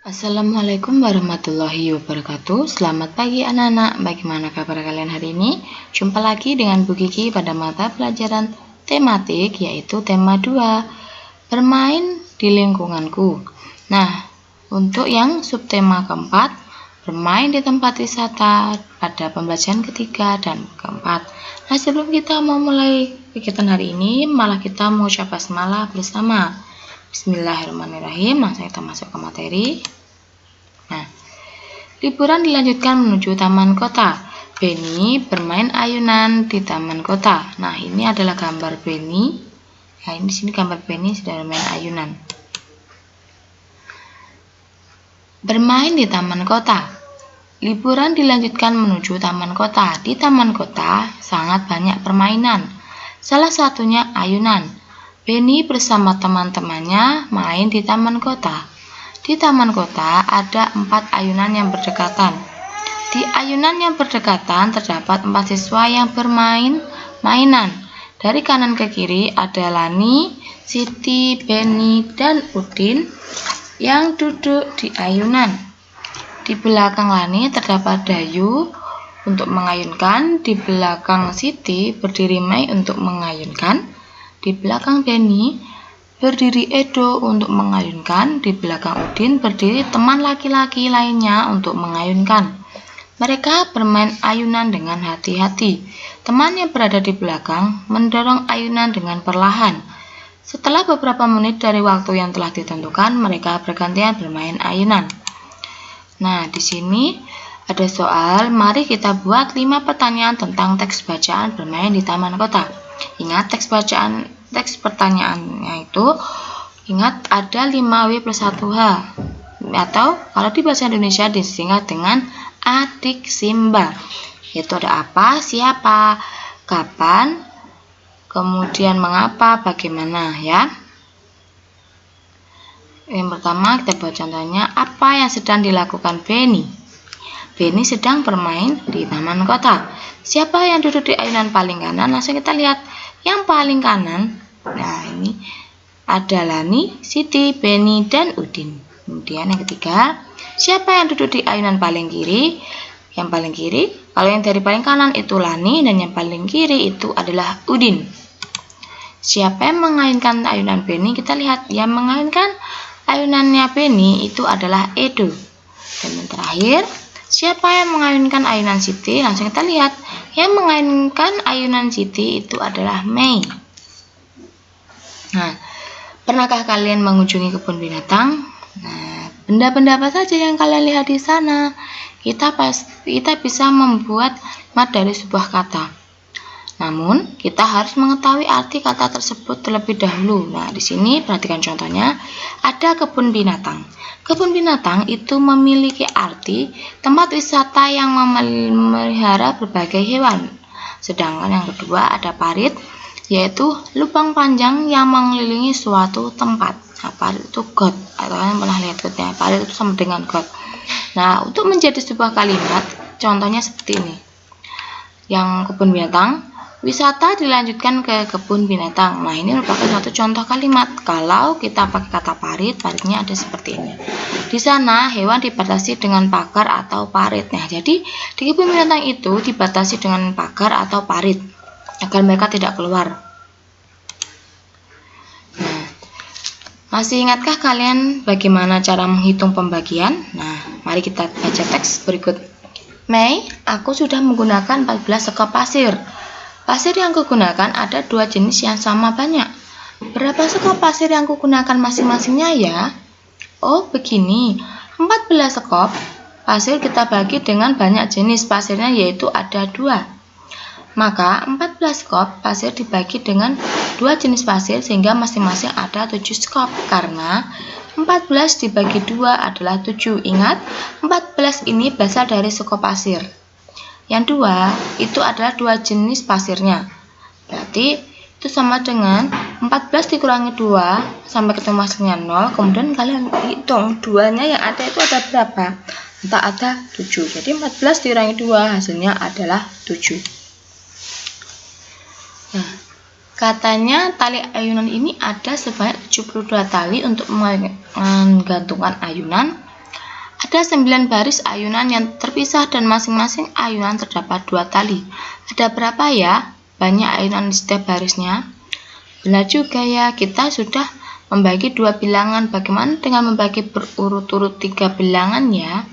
Assalamualaikum warahmatullahi wabarakatuh. Selamat pagi anak-anak. Bagaimana kabar kalian hari ini? Jumpa lagi dengan Bu Kiki pada mata pelajaran tematik, yaitu tema 2, bermain di lingkunganku. Nah, untuk yang subtema keempat, bermain di tempat wisata, pada pembelajaran ketiga dan keempat. Nah, sebelum kita memulai kegiatan hari ini, malah kita mengucap basmalah bersama. Bismillahirrahmanirrahim. Langsung kita masuk ke materi. Nah, liburan dilanjutkan menuju taman kota. Benny bermain ayunan di taman kota. Nah, ini adalah gambar Benny. Nah, ini di sini gambar Benny sedang bermain ayunan. Bermain di taman kota. Liburan dilanjutkan menuju taman kota. Di taman kota sangat banyak permainan. Salah satunya ayunan. Benny bersama teman-temannya main di taman kota. Di taman kota ada 4 ayunan yang berdekatan. Di ayunan yang berdekatan terdapat 4 siswa yang bermain mainan. Dari kanan ke kiri ada Lani, Siti, Benny, dan Udin yang duduk di ayunan. Di belakang Lani terdapat Dayu untuk mengayunkan. Di belakang Siti berdiri Mei untuk mengayunkan. Di belakang Benny berdiri Edo untuk mengayunkan. Di belakang Udin berdiri teman laki-laki lainnya untuk mengayunkan. Mereka bermain ayunan dengan hati-hati. Teman yang berada di belakang mendorong ayunan dengan perlahan. Setelah beberapa menit dari waktu yang telah ditentukan, mereka bergantian bermain ayunan. Nah, di sini ada soal. Mari kita buat 5 pertanyaan tentang teks bacaan bermain di taman kota. Ingat teks pertanyaannya itu, ingat ada 5W plus 1H, atau kalau di bahasa Indonesia disingkat dengan adik Simba, yaitu ada apa, siapa, kapan, kemudian mengapa, bagaimana, ya. Yang pertama kita buat contohnya, apa yang sedang dilakukan Benny? Benny sedang bermain di taman kota. Siapa yang duduk di ayunan paling kanan? Langsung kita lihat yang paling kanan. Nah, ini ada Lani, Siti, Benny, dan Udin. Kemudian yang ketiga, siapa yang duduk di ayunan paling kiri? Yang paling kiri, kalau yang dari paling kanan itu Lani, dan yang paling kiri itu adalah Udin. Siapa yang mengayunkan ayunan Benny? Kita lihat yang mengayunkan ayunannya Benny itu adalah Edo. Dan yang terakhir, siapa yang mengayunkan ayunan Siti? Langsung kita lihat, yang mengayunkan ayunan Siti itu adalah Mei. Nah, pernahkah kalian mengunjungi kebun binatang? Nah, benda-benda apa saja yang kalian lihat di sana? Kita bisa membuat mat dari sebuah kata. Namun, kita harus mengetahui arti kata tersebut terlebih dahulu. Nah, di sini perhatikan contohnya, ada kebun binatang. Kebun binatang itu memiliki arti tempat wisata yang memelihara berbagai hewan. Sedangkan yang kedua ada parit, yaitu lubang panjang yang mengelilingi suatu tempat. Nah, parit itu got, atau kalian pernah lihat gotnya? Parit itu sama dengan got. Nah, untuk menjadi sebuah kalimat, contohnya seperti ini. Yang kebun binatang, wisata dilanjutkan ke kebun binatang. Nah, ini merupakan satu contoh kalimat. Kalau kita pakai kata parit, paritnya ada seperti ini. Di sana hewan dibatasi dengan pagar atau parit. Nah, jadi di kebun binatang itu dibatasi dengan pagar atau parit agar mereka tidak keluar. Nah, masih ingatkah kalian bagaimana cara menghitung pembagian? Nah, mari kita baca teks berikut. Mei, aku sudah menggunakan 14 sekop pasir. Pasir yang kugunakan ada 2 jenis yang sama banyak. Berapa sekop pasir yang kugunakan masing-masingnya ya? Oh, begini. 14 sekop pasir kita bagi dengan banyak jenis pasirnya, yaitu ada 2. Maka 14 sekop pasir dibagi dengan 2 jenis pasir sehingga masing-masing ada 7 sekop. Karena 14 dibagi 2 adalah 7. Ingat, 14 ini berasal dari sekop pasir. Yang 2 itu adalah 2 jenis pasirnya. Berarti itu sama dengan 14 dikurangi 2 sampai ketemu hasilnya 0. Kemudian kalian hitung 2-nya yang ada itu ada berapa? Entah ada 7. Jadi 14 dikurangi 2 hasilnya adalah 7. Nah, katanya tali ayunan ini ada sebanyak 72 tali untuk menggantungkan ayunan. Ada 9 baris ayunan yang terpisah dan masing-masing ayunan terdapat 2 tali. Ada berapa ya? Banyak ayunan di setiap barisnya. Benar juga ya, kita sudah membagi 2 bilangan. Bagaimana dengan membagi berurut-urut 3 bilangan ya?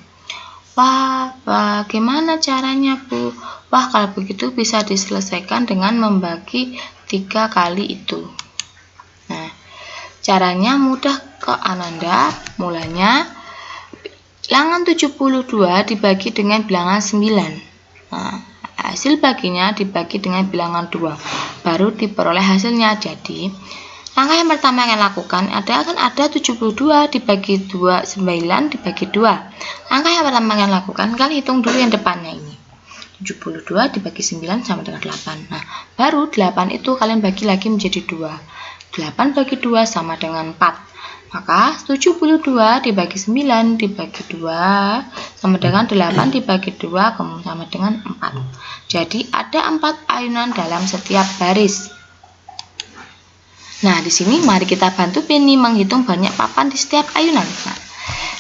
Wah, bagaimana caranya, Bu? Wah, kalau begitu bisa diselesaikan dengan membagi 3 kali itu. Nah, caranya mudah kok Ananda. Mulanya bilangan 72 dibagi dengan bilangan 9. Nah, hasil baginya dibagi dengan bilangan 2. Baru diperoleh hasilnya. Jadi, langkah yang pertama yang lakukan akan ada 72 dibagi 2, 9 dibagi 2. Langkah yang pertama yang lakukan, kalian hitung dulu yang depannya ini. 72 dibagi 9 sama dengan 8. Nah, baru 8 itu kalian bagi lagi menjadi 2. 8 bagi 2 sama dengan 4. Maka 72 dibagi 9 dibagi 2 sama dengan 8 dibagi 2 sama dengan 4. Jadi ada 4 ayunan dalam setiap baris. Nah, di sini mari kita bantu Penny menghitung banyak papan di setiap ayunan. Nah,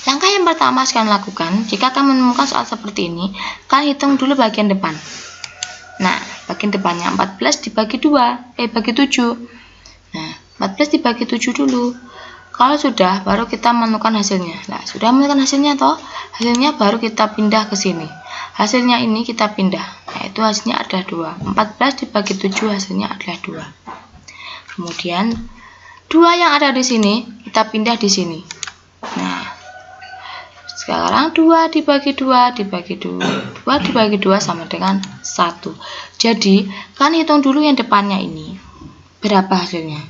langkah yang pertama kalian lakukan, jika kalian menemukan soal seperti ini, kalian hitung dulu bagian depan. Nah, bagian depannya 14 dibagi 2, bagi 7. Nah, 14 dibagi 7 dulu. Kalau sudah, baru kita menemukan hasilnya. Nah, sudah menemukan hasilnya toh? Hasilnya baru kita pindah ke sini. Hasilnya ini kita pindah. Yaitu hasilnya adalah 2. 14 dibagi 7 hasilnya adalah 2. Kemudian 2 yang ada di sini kita pindah di sini. Nah, sekarang 2 dibagi 2 dibagi 2. 2 dibagi 2 sama dengan 1. Jadi, kalian hitung dulu yang depannya ini. Berapa hasilnya?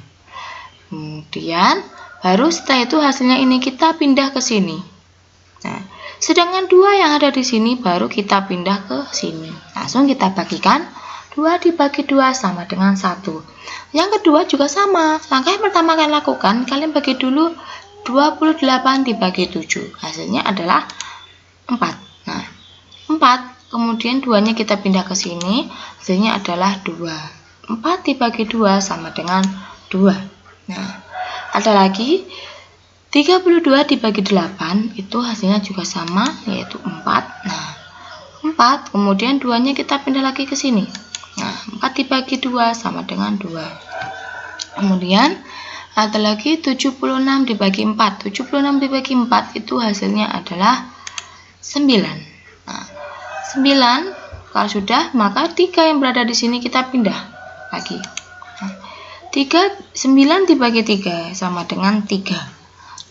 Kemudian baru setelah itu hasilnya ini kita pindah ke sini. Nah, sedangkan 2 yang ada di sini baru kita pindah ke sini. Langsung kita bagikan 2 dibagi 2 sama dengan 1. Yang kedua juga sama. Langkah yang pertama kalian lakukan, kalian bagi dulu 28 dibagi 7. Hasilnya adalah 4. Nah, 4. Kemudian 2-nya kita pindah ke sini. Hasilnya adalah 2. 4 dibagi 2 sama dengan 2. Nah, ada lagi 32 dibagi 8 itu hasilnya juga sama, yaitu 4. Nah, 4 kemudian 2-nya kita pindah lagi ke sini. Nah, 4 dibagi 2 sama dengan 2. Kemudian ada lagi 76 dibagi 4. 76 dibagi 4 itu hasilnya adalah 9. Nah, 9 kalau sudah, maka 3 yang berada di sini kita pindah lagi. 9 dibagi 3 sama dengan 3.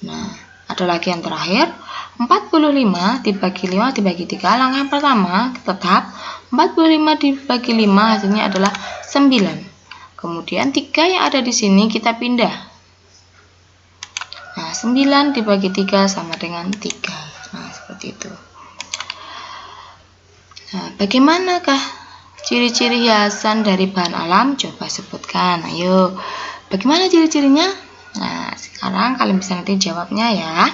Nah, ada lagi yang terakhir 45 dibagi 5 dibagi 3. Langkah yang pertama tetap 45 dibagi 5 hasilnya adalah 9. Kemudian 3 yang ada di sini kita pindah. Nah, 9 dibagi 3 sama dengan 3. Nah, seperti itu. Nah, bagaimanakah ciri-ciri hiasan dari bahan alam? Coba sebutkan. Ayo, bagaimana ciri-cirinya? Nah, sekarang kalian bisa nanti jawabnya ya.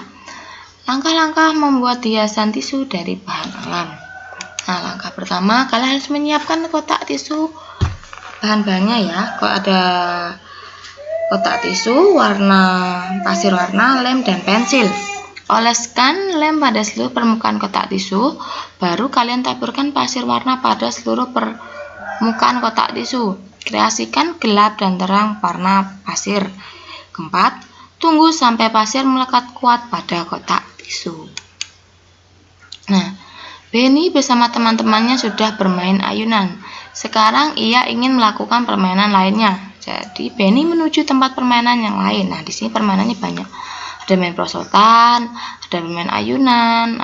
Langkah-langkah membuat hiasan tisu dari bahan alam. Nah, langkah pertama kalian harus menyiapkan kotak tisu bahan-bahannya ya. Kalau ada kotak tisu, warna pasir warna, lem, dan pensil. Oleskan lem pada seluruh permukaan kotak tisu, baru kalian taburkan pasir warna pada seluruh permukaan kotak tisu. Kreasikan gelap dan terang warna pasir. Keempat, tunggu sampai pasir melekat kuat pada kotak tisu. Nah, Benny bersama teman-temannya sudah bermain ayunan. Sekarang ia ingin melakukan permainan lainnya. Jadi Benny menuju tempat permainan yang lain. Nah, di sini permainannya banyak. Ada main perosotan, ada main ayunan,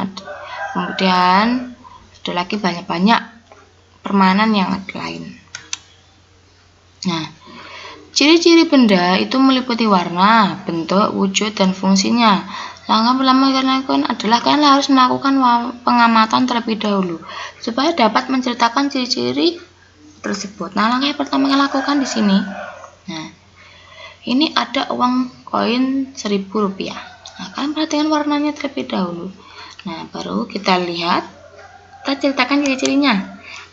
kemudian ada lagi banyak-banyak permainan yang lain. Nah, ciri-ciri benda itu meliputi warna, bentuk, wujud, dan fungsinya. Langkah pertama kalian lakukan adalah kalian harus melakukan pengamatan terlebih dahulu supaya dapat menceritakan ciri-ciri tersebut. Nah, langkah yang pertama kalian lakukan di sini. Nah, ini ada uang koin Rp1.000. Nah, kalian perhatikan warnanya terlebih dahulu. Nah, baru kita lihat, kita ceritakan ciri-cirinya.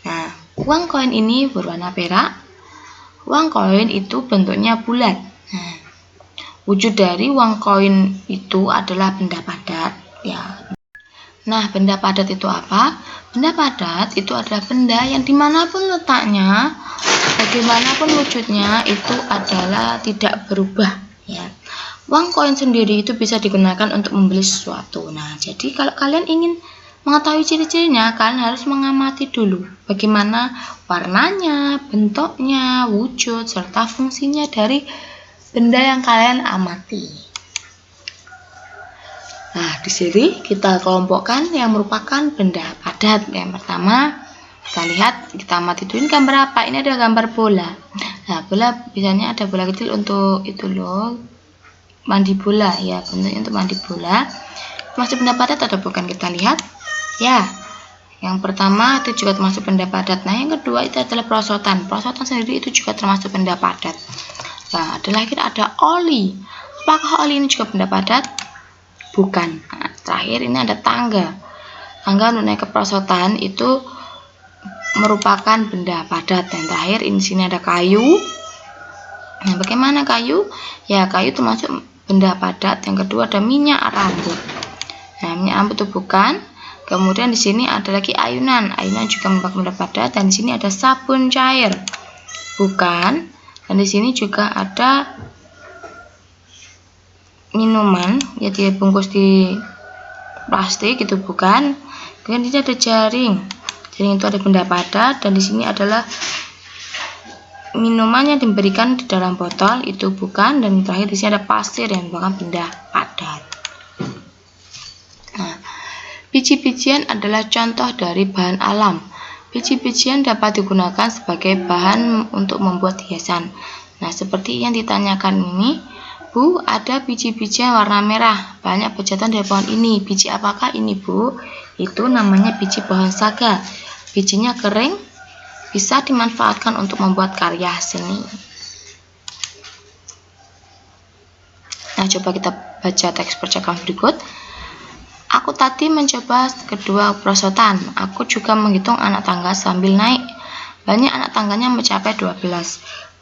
Nah, uang koin ini berwarna perak. Uang koin itu bentuknya bulat. Nah, wujud dari uang koin itu adalah benda padat. Ya, Nah, benda padat itu apa? Benda padat itu adalah benda yang dimanapun letaknya, bagaimanapun wujudnya, itu adalah tidak berubah. Ya. Uang koin sendiri itu bisa digunakan untuk membeli sesuatu. Nah, jadi kalau kalian ingin mengetahui ciri-cirinya, kalian harus mengamati dulu bagaimana warnanya, bentuknya, wujud, serta fungsinya dari benda yang kalian amati. Nah, di sini kita kelompokkan yang merupakan benda padat. Yang pertama, kita lihat, kita amati dulu gambar apa? Ini ada gambar bola. Nah, bola biasanya ada bola kecil untuk itu loh, mandi bola ya, bentuknya untuk mandi bola. Masuk benda padat atau bukan, kita lihat. Ya, yang pertama itu juga termasuk benda padat. Nah, yang kedua itu adalah perosotan. Perosotan sendiri itu juga termasuk benda padat. Nah, ada oli. Apakah oli ini juga benda padat? Bukan. Nah, terakhir ini ada tangga. Tangga untuk naik ke perosotan itu merupakan benda padat. Dan terakhir di sini ada kayu. Nah, bagaimana kayu? Ya, kayu termasuk benda padat. Yang kedua ada minyak rambut. Nah, minyak rambut itu bukan. Kemudian di sini ada lagi ayunan. Ayunan juga merupakan benda padat. Dan di sini ada sabun cair. Bukan. Dan di sini juga ada minuman, ya dibungkus di plastik, itu bukan. Kemudian ini ada jaring. Jaring itu ada benda padat, dan di sini adalah minuman yang diberikan di dalam botol, itu bukan. Dan terakhir di sini ada pasir yang merupakan benda padat. Nah, biji-bijian adalah contoh dari bahan alam. Biji-bijian dapat digunakan sebagai bahan untuk membuat hiasan. Nah, seperti yang ditanyakan ini, Bu, ada biji-bijian warna merah, banyak berjatuhan dari pohon ini. Biji apakah ini, Bu? Itu namanya biji pohon saga. Bijinya kering, bisa dimanfaatkan untuk membuat karya seni. Nah, coba kita baca teks percakapan berikut. Aku tadi mencoba kedua perosotan. Aku juga menghitung anak tangga sambil naik. Banyak anak tangganya mencapai 12.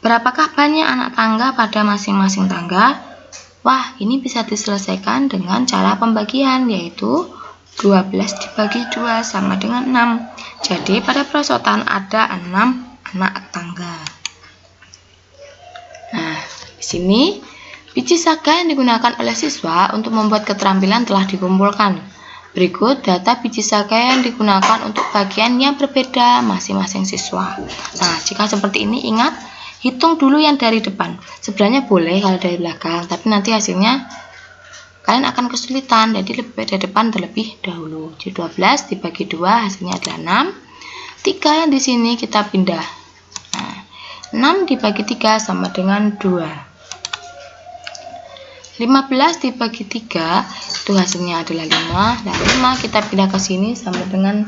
Berapakah banyak anak tangga pada masing-masing tangga? Wah, ini bisa diselesaikan dengan cara pembagian, yaitu 12 dibagi 2 sama dengan 6. Jadi pada perosotan ada 6 anak tangga. Nah, di sini biji saga yang digunakan oleh siswa untuk membuat keterampilan telah dikumpulkan. Berikut data biji saga yang digunakan untuk bagian yang berbeda masing-masing siswa. Nah, jika seperti ini, ingat, hitung dulu yang dari depan. Sebenarnya boleh kalau dari belakang, tapi nanti hasilnya kalian akan kesulitan. Jadi lebih baik dari depan terlebih dahulu. Jadi 12 dibagi 2 hasilnya adalah 6. 3 yang di sini kita pindah. Nah, 6 dibagi 3 sama dengan 2. 15 dibagi 3 itu hasilnya adalah 5. Dan 5 kita pindah ke sini sama dengan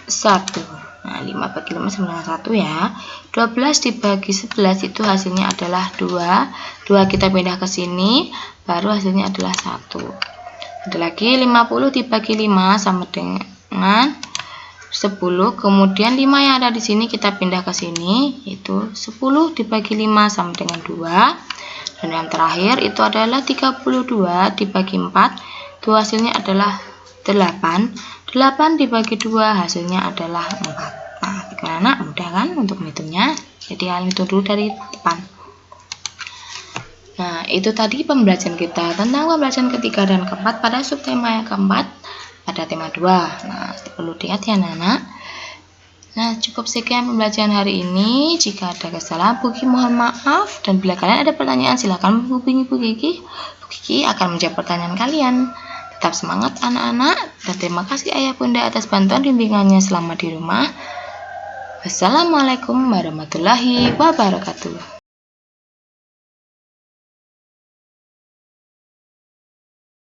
1. Nah, 5 bagi 5 sama dengan 1 ya. 12 dibagi 11 itu hasilnya adalah 2. 2 kita pindah ke sini, baru hasilnya adalah 1. Ada lagi 50 dibagi 5 sama dengan 10. Kemudian 5 yang ada di sini kita pindah ke sini, yaitu 10 dibagi 5 sama dengan 2. Dan yang terakhir itu adalah 32 dibagi 4. Itu hasilnya adalah 8. 8 dibagi 2 hasilnya adalah 4. Nah, bagaimana? Mudah kan untuk menghitungnya? Jadi kalian hitung dulu dari depan. Nah, itu tadi pembelajaran kita tentang pembelajaran ketiga dan keempat pada subtema yang keempat pada tema 2. Nah, perlu diingat ya anak-anak. Nah, cukup sekian pembelajaran hari ini. Jika ada kesalahan, Bu Kiki mohon maaf. Dan bila kalian ada pertanyaan, silakan menghubungi Bu Kiki. Bu Kiki akan menjawab pertanyaan kalian. Tetap semangat anak-anak. Dan terima kasih Ayah Bunda atas bantuan bimbingannya selama di rumah. Wassalamualaikum warahmatullahi wabarakatuh.